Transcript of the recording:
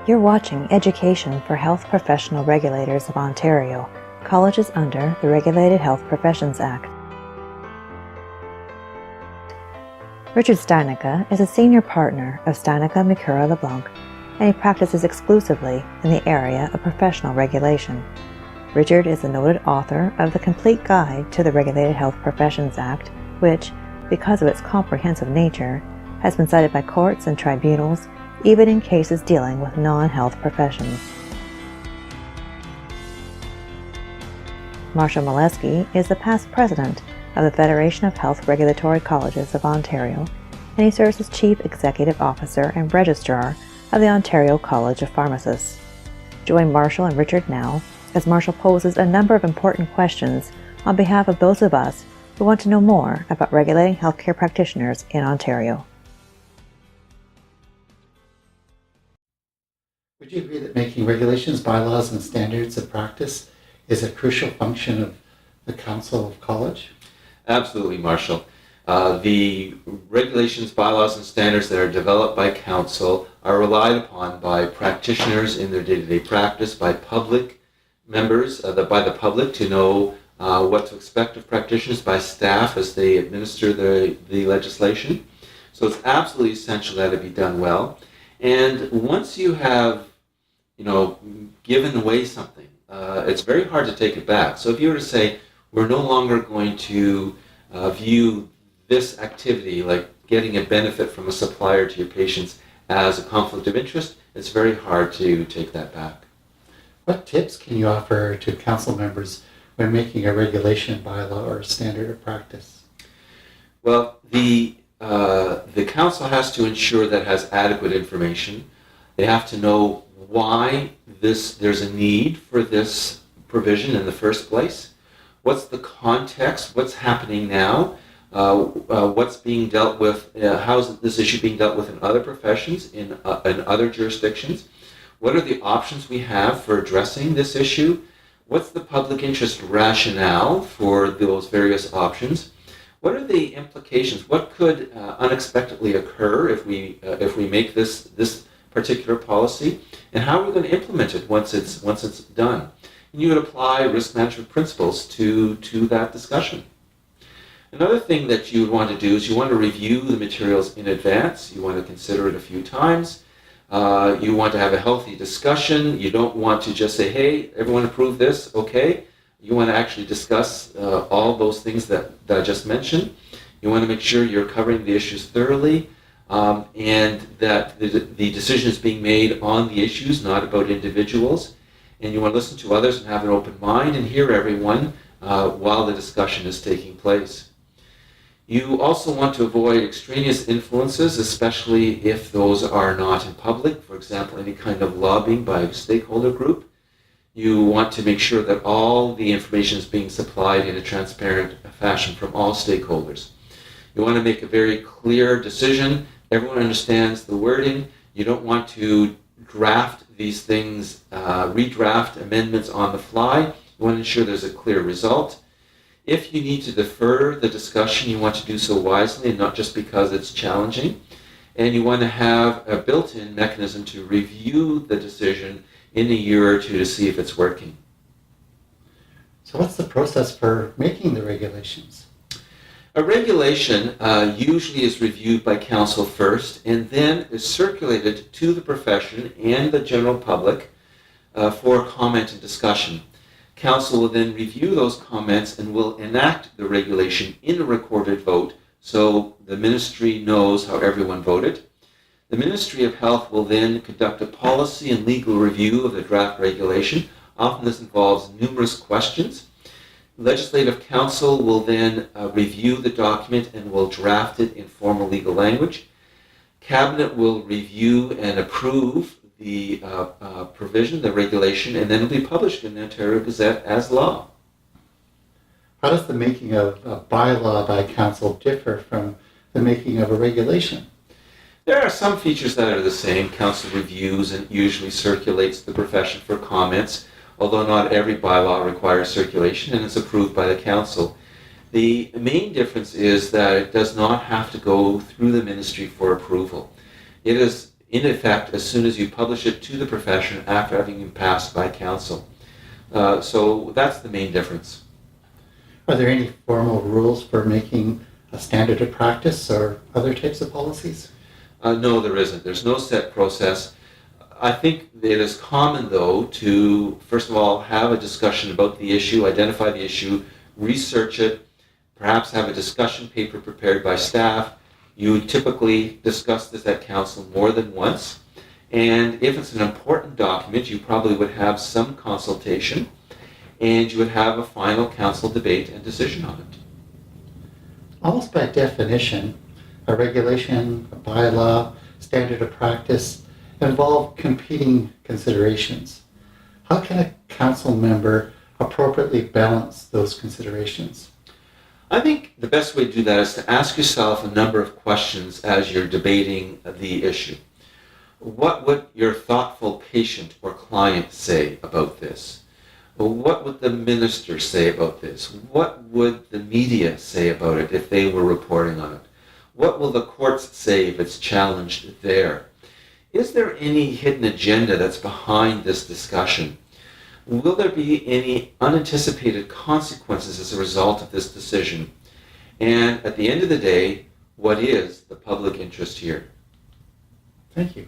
You're watching Education for Health Professional Regulators of Ontario, colleges under the Regulated Health Professions Act. Richard Steinica is a senior partner of Steinica Mikura LeBlanc, and he practices exclusively in the area of professional regulation. Richard is a noted author of the Complete Guide to the Regulated Health Professions Act, which, because of its comprehensive nature, has been cited by courts and tribunals, even in cases dealing with non-health professions. Marshall Molesky is the past president of the Federation of Health Regulatory Colleges of Ontario, and he serves as Chief Executive Officer and Registrar of the Ontario College of Pharmacists. Join Marshall and Richard now as Marshall poses a number of important questions on behalf of those of us who want to know more about regulating healthcare practitioners in Ontario. Would you agree that making regulations, bylaws, and standards of practice is a crucial function of the Council of College? Absolutely, Marshall. The regulations, bylaws, and standards that are developed by Council are relied upon by practitioners in their day-to-day practice, by public members, by the public to know what to expect of practitioners, by staff as they administer the legislation. So it's absolutely essential that it be done well. And once you have, given away something, it's very hard to take it back. So if you were to say, we're no longer going to view this activity, like getting a benefit from a supplier to your patients, as a conflict of interest, it's very hard to take that back. What tips can you offer to council members when making a regulation, bylaw, or standard of practice? Well, the council has to ensure that it has adequate information. They have to know why there's a need for this provision in the first place. What's the context? What's happening now? What's being dealt with? How is this issue being dealt with in other professions, in other jurisdictions? What are the options we have for addressing this issue? What's the public interest rationale for those various options? What are the implications? What could unexpectedly occur if we make this particular policy? And how are we going to implement it once it's done? And you would apply risk management principles to that discussion. Another thing that you would want to do is you want to review the materials in advance. You want to consider it a few times. You want to have a healthy discussion. You don't want to just say, hey, everyone approve this, okay. You want to actually discuss all those things that I just mentioned. You want to make sure you're covering the issues thoroughly and that the decision is being made on the issues, not about individuals. And you want to listen to others and have an open mind and hear everyone while the discussion is taking place. You also want to avoid extraneous influences, especially if those are not in public. For example, any kind of lobbying by a stakeholder group. You want to make sure that all the information is being supplied in a transparent fashion from all stakeholders. You want to make a very clear decision. Everyone understands the wording. You don't want to draft these things, redraft amendments on the fly. You want to ensure there's a clear result. If you need to defer the discussion, you want to do so wisely and not just because it's challenging. And you want to have a built-in mechanism to review the decision in a year or two to see if it's working. So what's the process for making the regulations? A regulation usually is reviewed by council first and then is circulated to the profession and the general public for comment and discussion. Council will then review those comments and will enact the regulation in a recorded vote so the ministry knows how everyone voted. The Ministry of Health will then conduct a policy and legal review of the draft regulation. Often this involves numerous questions. Legislative Council will then review the document and will draft it in formal legal language. Cabinet will review and approve the provision, the regulation, and then it will be published in the Ontario Gazette as law. How does the making of a bylaw by council differ from the making of a regulation? There are some features that are the same. Council reviews and usually circulates the profession for comments, although not every bylaw requires circulation and is approved by the council. The main difference is that it does not have to go through the ministry for approval. It is in effect as soon as you publish it to the profession after having been passed by council. So that's the main difference. Are there any formal rules for making a standard of practice or other types of policies? No, there isn't. There's no set process. I think it is common, though, to, first of all, have a discussion about the issue, identify the issue, research it, perhaps have a discussion paper prepared by staff. You would typically discuss this at council more than once. And if it's an important document, you probably would have some consultation, and you would have a final council debate and decision on it. Almost by definition, a regulation, a bylaw, standard of practice involve competing considerations. How can a council member appropriately balance those considerations? I think the best way to do that is to ask yourself a number of questions as you're debating the issue. What would your thoughtful patient or client say about this? What would the minister say about this? What would the media say about it if they were reporting on it? What will the courts say if it's challenged there? Is there any hidden agenda that's behind this discussion? Will there be any unanticipated consequences as a result of this decision? And at the end of the day, what is the public interest here? Thank you.